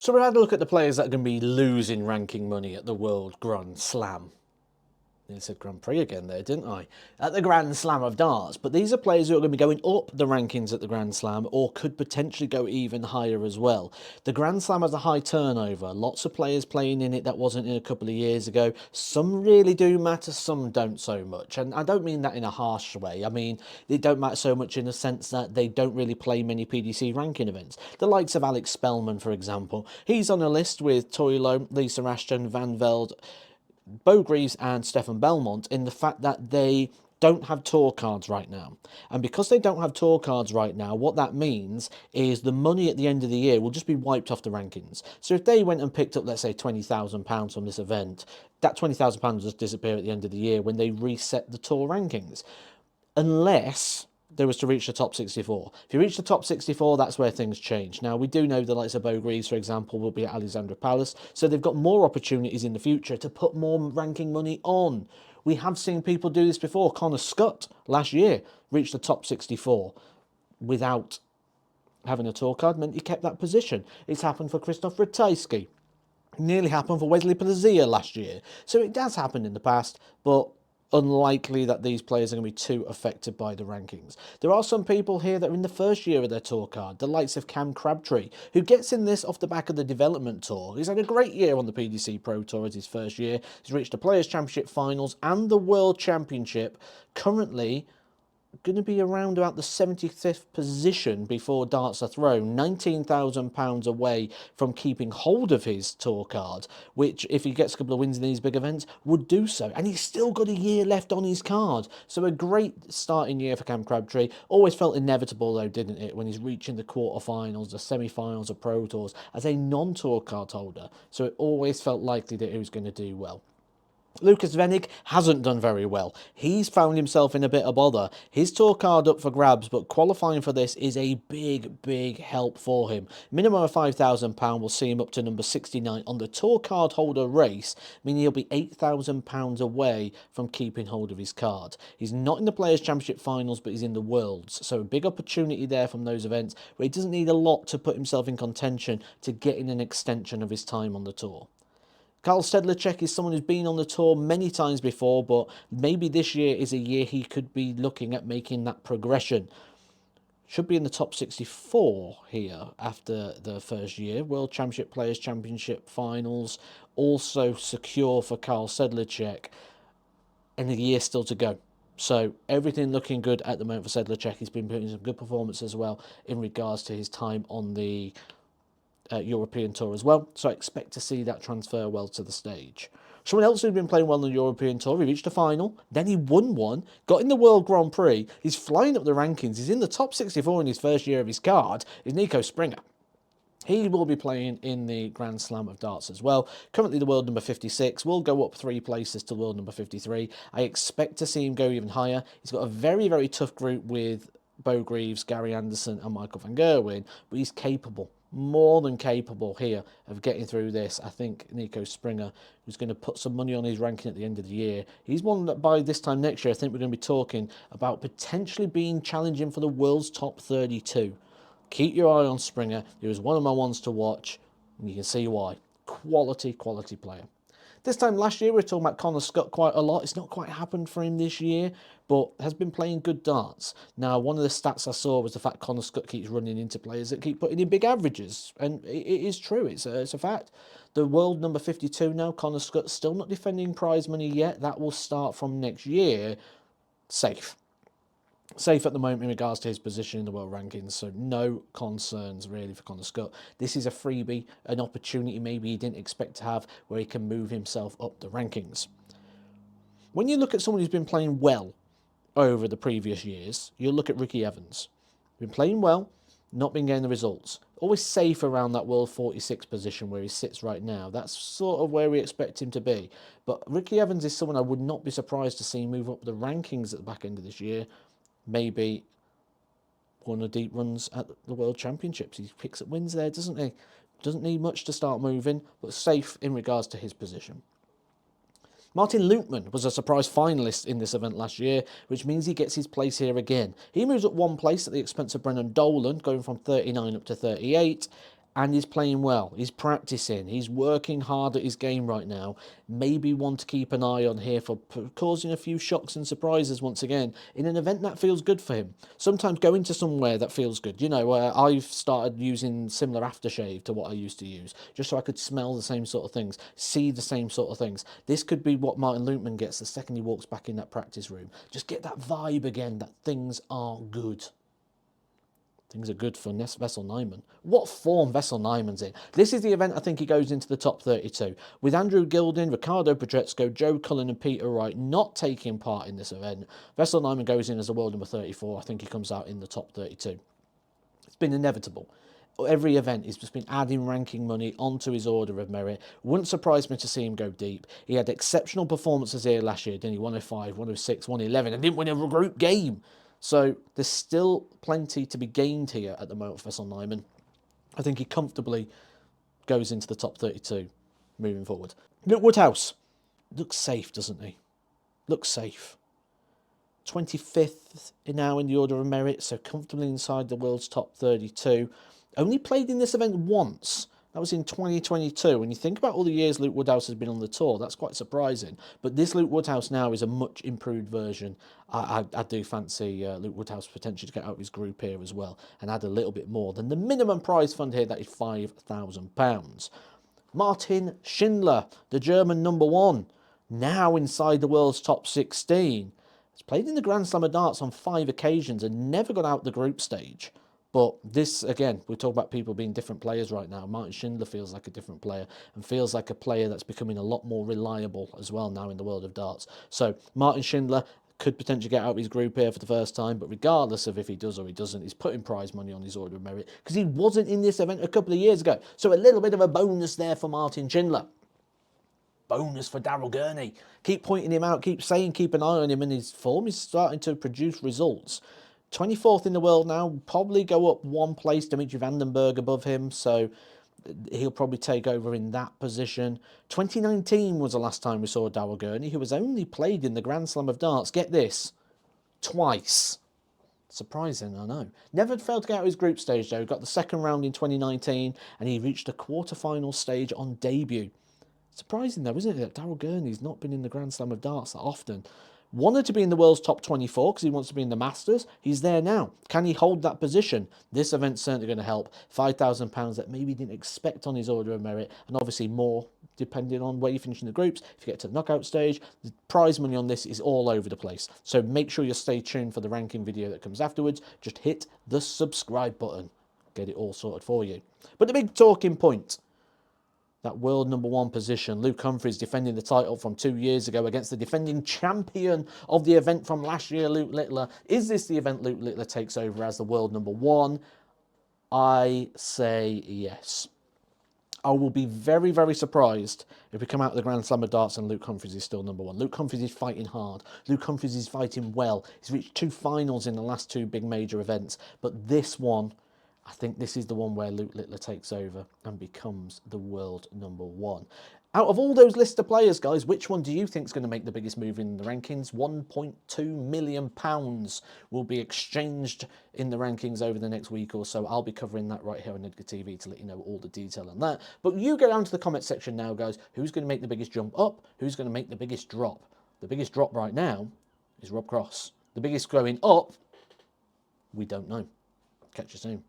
So we had a look at the players that are going to be losing ranking money at the World Grand Slam. I said Grand Prix again there, didn't I? At the Grand Slam of darts. But these are players who are going to be going up the rankings at the Grand Slam or could potentially go even higher as well. The Grand Slam has a high turnover. Lots of players playing in it that wasn't in a couple of years ago. Some really do matter, some don't so much. And I don't mean that in a harsh way. I mean, they don't matter so much in the sense that they don't really play many PDC ranking events. The likes of Alex Spellman, for example. He's on a list with Toilo, Lisa Ashton, Van Velde, Beau Greaves and Stefan Belmont in the fact that they don't have tour cards right now. And because they don't have tour cards right now, what that means is the money at the end of the year will just be wiped off the rankings. So if they went and picked up, let's say, £20,000 from this event, that £20,000 will just disappear at the end of the year when they reset the tour rankings. Unless there was to reach the top 64. If you reach the top 64, that's where things change. Now, we do know the likes of Beau Greaves, for example, will be at Alexandra Palace, so they've got more opportunities in the future to put more ranking money on. We have seen people do this before. Connor Scott, last year, reached the top 64 without having a tour card, meant he kept that position. It's happened for Christoph Ratajski. Nearly happened for Wesley Plazia last year. So it has happened in the past, but unlikely that these players are going to be too affected by the rankings. There are some people here that are in the first year of their tour card, the likes of Cam Crabtree, who gets in this off the back of the development tour. He's had a great year on the PDC Pro Tour as his first year. He's reached the Players' Championship finals and the World Championship. Currently going to be around about the 75th position before darts are thrown, £19,000 away from keeping hold of his tour card, which, if he gets a couple of wins in these big events, would do so. And he's still got a year left on his card. So a great starting year for Cam Crabtree. Always felt inevitable, though, didn't it, when he's reaching the quarterfinals, the semi-finals of Pro Tours as a non-tour card holder. So it always felt likely that he was going to do well. Lucas Venig hasn't done very well. He's found himself in a bit of bother. His tour card up for grabs, but qualifying for this is a big help for him. Minimum of £5,000 will see him up to number 69 on the tour card holder race, meaning he'll be £8,000 away from keeping hold of his card. He's not in the Players' Championship finals, but he's in the Worlds. So a big opportunity there from those events where he doesn't need a lot to put himself in contention to get in an extension of his time on the tour. Karl Sedlacek is someone who's been on the tour many times before, but maybe this year is a year he could be looking at making that progression. Should be in the top 64 here after the first year. World Championship, Players' Championship finals also secure for Karl Sedlacek, and a year still to go. So everything looking good at the moment for Sedlacek. He's been putting some good performance as well in regards to his time on the European Tour as well, so I expect to see that transfer well to the stage. Someone else who's been playing well on the European Tour, he reached a final, then he won one, got in the World Grand Prix, he's flying up the rankings, he's in the top 64 in his first year of his card, is Nico Springer. He will be playing in the Grand Slam of darts as well. Currently the world number 56, will go up 3 places to world number 53. I expect to see him go even higher. He's got a very tough group with Beau Greaves, Gary Anderson and Michael van Gerwen, but he's capable, more than capable here of getting through this. I think Nico Springer, who's going to put some money on his ranking at the end of the year, he's one that by this time next year I think we're going to be talking about potentially being challenging for the world's top 32. Keep your eye on Springer. He was one of my ones to watch, and you can see why. Quality player. This time last year, we were talking about Connor Scott quite a lot. It's not quite happened for him this year, but has been playing good darts. Now, one of the stats I saw was the fact Connor Scott keeps running into players that keep putting in big averages, and it is true. It's a fact. The world number 52 now, Connor Scott, still not defending prize money yet. That will start from next year. Safe at the moment in regards to his position in the world rankings, so no concerns really for Connor Scott. This is a freebie, an opportunity maybe he didn't expect to have where he can move himself up the rankings. When you look at someone who's been playing well over the previous years, you'll look at Ricky Evans. Been playing well, not been getting the results. Always safe around that world 46 position where he sits right now. That's sort of where we expect him to be. But Ricky Evans is someone I would not be surprised to see move up the rankings at the back end of this year. Maybe one of deep runs at the World Championships. He picks up wins there, doesn't he? Doesn't need much to start moving, but safe in regards to his position. Martin Lutman was a surprise finalist in this event last year, which means he gets his place here again. He moves up 1 place at the expense of Brennan Dolan, going from 39 up to 38. and he's playing well. He's practicing. He's working hard at his game right now. Maybe one to keep an eye on here for causing a few shocks and surprises once again in an event that feels good for him. Sometimes going to somewhere that feels good. You know, I've started using similar aftershave to what I used to use, just so I could smell the same sort of things, see the same sort of things. This could be what Martin Lutman gets the second he walks back in that practice room. Just get that vibe again that things are good. Things are good for Vessel Nyman. What form Vessel Nyman's in. This is the event I think he goes into the top 32. With Andrew Gilding, Ricardo Pedrezco, Joe Cullen and Peter Wright not taking part in this event, Vessel Nyman goes in as a world number 34. I think he comes out in the top 32. It's been inevitable. Every event he's just been adding ranking money onto his order of merit. Wouldn't surprise me to see him go deep. He had exceptional performances here last year, didn't he? 105, 106, 111, and didn't win a group game. So there's still plenty to be gained here at the moment for Vessel Nyman. I think he comfortably goes into the top 32 moving forward. Luke Woodhouse looks safe, doesn't he? Looks safe. 25th now in the order of merit, so comfortably inside the world's top 32. Only played in this event once. That was in 2022. When you think about all the years Luke Woodhouse has been on the tour, that's quite surprising. But this Luke Woodhouse now is a much improved version. I do fancy Luke Woodhouse potentially to get out of his group here as well and add a little bit more than the minimum prize fund here, that is £5,000. Martin Schindler, the German number one, now inside the world's top 16. He's played in the Grand Slam of Darts on 5 occasions and never got out the group stage. But this, again, we talk about people being different players right now. Martin Schindler feels like a different player and feels like a player that's becoming a lot more reliable as well now in the world of darts. So Martin Schindler could potentially get out of his group here for the first time, but regardless of if he does or he doesn't, he's putting prize money on his order of merit because he wasn't in this event a couple of years ago. So a little bit of a bonus there for Martin Schindler. Bonus for Daryl Gurney. Keep pointing him out, keep saying, keep an eye on him, and his form is starting to produce results. 24th in the world now, probably go up one place. Dimitri Vandenberg above him, so he'll probably take over in that position. 2019 was the last time we saw Daryl Gurney, who has only played in the Grand Slam of Darts, get this, twice. Surprising, I know. Never failed to get out of his group stage, though. Got the second round in 2019, and he reached the quarter-final stage on debut. Surprising, though, isn't it, that Daryl Gurney's not been in the Grand Slam of Darts that often. Wanted to be in the world's top 24 because he wants to be in the Masters. He's there now. Can he hold that position? This event's certainly going to help. £5,000 that maybe he didn't expect on his order of merit, and obviously more depending on where you finish in the groups. If you get to the knockout stage, the prize money on this is all over the place. So make sure you stay tuned for the ranking video that comes afterwards. Just hit the subscribe button. Get it all sorted for you. But the big talking point, that world number one position. Luke Humphries defending the title from 2 years ago against the defending champion of the event from last year, Luke Littler. Is this the event Luke Littler takes over as the world number one? I say yes. I will be very, very surprised if we come out of the Grand Slam of Darts and Luke Humphries is still number one. Luke Humphries is fighting hard. Luke Humphries is fighting well. He's reached 2 finals in the last 2 big major events. But this one, I think this is the one where Luke Littler takes over and becomes the world number one. Out of all those list of players, guys, which one do you think is going to make the biggest move in the rankings? £1.2 million will be exchanged in the rankings over the next week or so. I'll be covering that right here on Edgar TV to let you know all the detail on that. But you go down to the comment section now, guys. Who's going to make the biggest jump up? Who's going to make the biggest drop? The biggest drop right now is Rob Cross. The biggest going up, we don't know. Catch you soon.